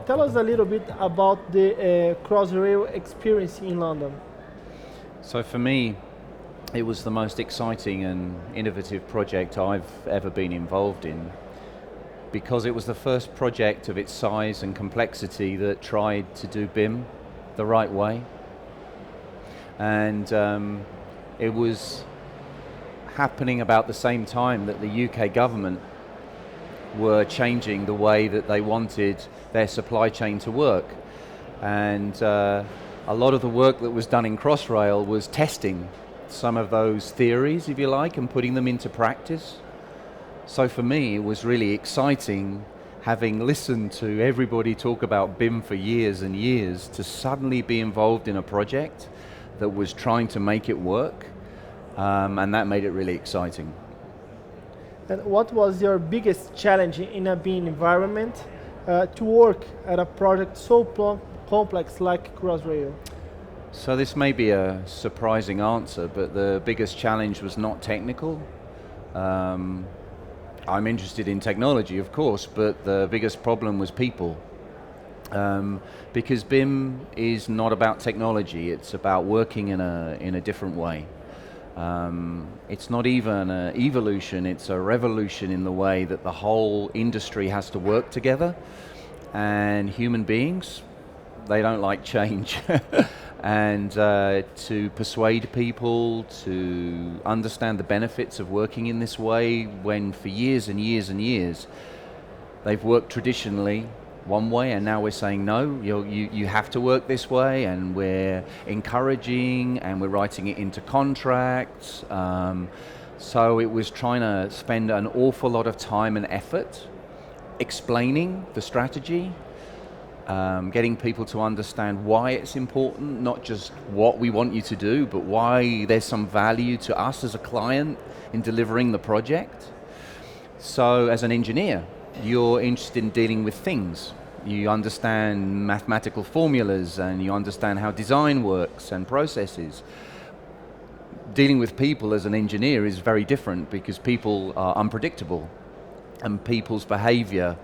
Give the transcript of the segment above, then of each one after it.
Tell us a little bit about the Crossrail experience in London. So for me, it was the most exciting and innovative project I've ever been involved in, because it was the first project of its size and complexity that tried to do BIM the right way. And it was happening about the same time that the UK government were changing the way that they wanted their supply chain to work. And a lot of the work that was done in Crossrail was testing some of those theories, if you like, and putting them into practice. So for me, it was really exciting, having listened to everybody talk about BIM for years and years, to suddenly be involved in a project that was trying to make it work, and that made it really exciting. And what was your biggest challenge in a BIM environment to work at a project so complex like Crossrail? So this may be a surprising answer, but the biggest challenge was not technical. I'm interested in technology, of course, but the biggest problem was people. Because BIM is not about technology, it's about working in a different way. It's not even an evolution, it's a revolution in the way that the whole industry has to work together. And human beings, they don't like change. And to persuade people to understand the benefits of working in this way, when for years and years and years they've worked traditionally one way, and now we're saying no, you have to work this way, and we're encouraging and we're writing it into contracts. So it was trying to spend an awful lot of time and effort explaining the strategy, getting people to understand why it's important, not just what we want you to do, but why there's some value to us as a client in delivering the project. So as an engineer, you're interested in dealing with things. You understand mathematical formulas and you understand how design works and processes. Dealing with people as an engineer is very different, because people are unpredictable and people's behavior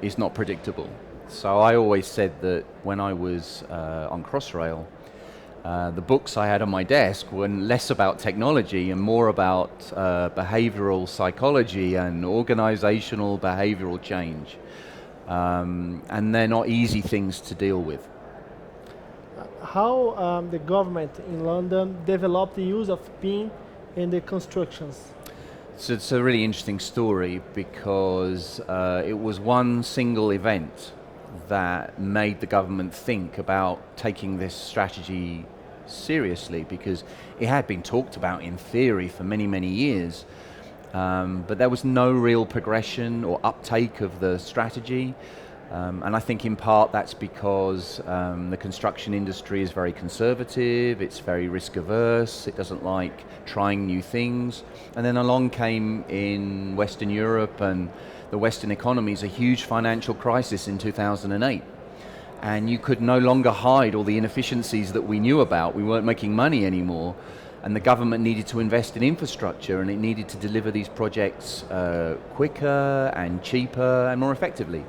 is not predictable. So I always said that when I was on Crossrail, the books I had on my desk were less about technology and more about behavioral psychology and organizational behavioral change. And they're not easy things to deal with. How the government in London developed the use of BIM in the constructions? So it's a really interesting story, because it was one single event that made the government think about taking this strategy seriously, because it had been talked about in theory for many, many years, but there was no real progression or uptake of the strategy. And I think in part that's because the construction industry is very conservative, it's very risk averse, it doesn't like trying new things. And then along came in Western Europe and the Western economies a huge financial crisis in 2008. And you could no longer hide all the inefficiencies that we knew about. We weren't making money anymore. And the government needed to invest in infrastructure, and it needed to deliver these projects quicker and cheaper and more effectively.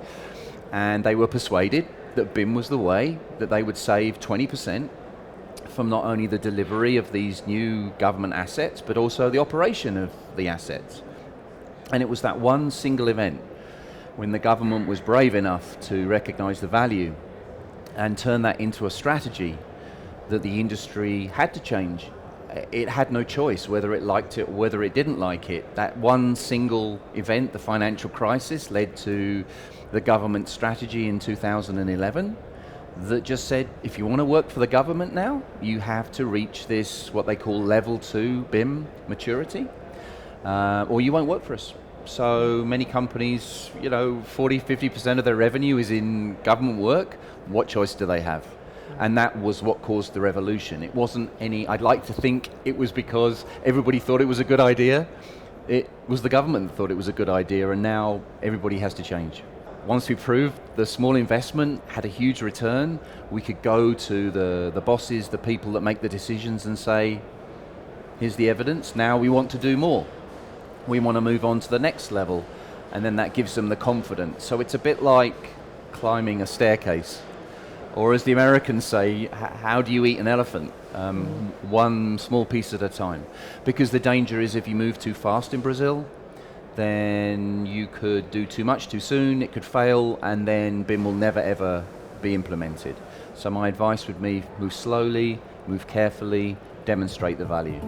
And they were persuaded that BIM was the way, that they would save 20% from not only the delivery of these new government assets, but also the operation of the assets. And it was that one single event when the government was brave enough to recognize the value and turn that into a strategy that the industry had to change. It had no choice whether it liked it or whether it didn't like it. That one single event, the financial crisis, led to the government strategy in 2011 that just said, if you want to work for the government now, you have to reach this, what they call level 2 BIM maturity, or you won't work for us. So many companies, 40-50% of their revenue is in government work. What choice do they have? And that was what caused the revolution. It wasn't I'd like to think it was because everybody thought it was a good idea. It was the government that thought it was a good idea, and now everybody has to change. Once we proved the small investment had a huge return, we could go to the bosses, the people that make the decisions, and say, here's the evidence, now we want to do more. We want to move on to the next level, and then that gives them the confidence. So it's a bit like climbing a staircase. Or as the Americans say, how do you eat an elephant? One small piece at a time. Because the danger is if you move too fast in Brazil, then you could do too much too soon, it could fail, and then BIM will never ever be implemented. So my advice would be move slowly, move carefully, demonstrate the value.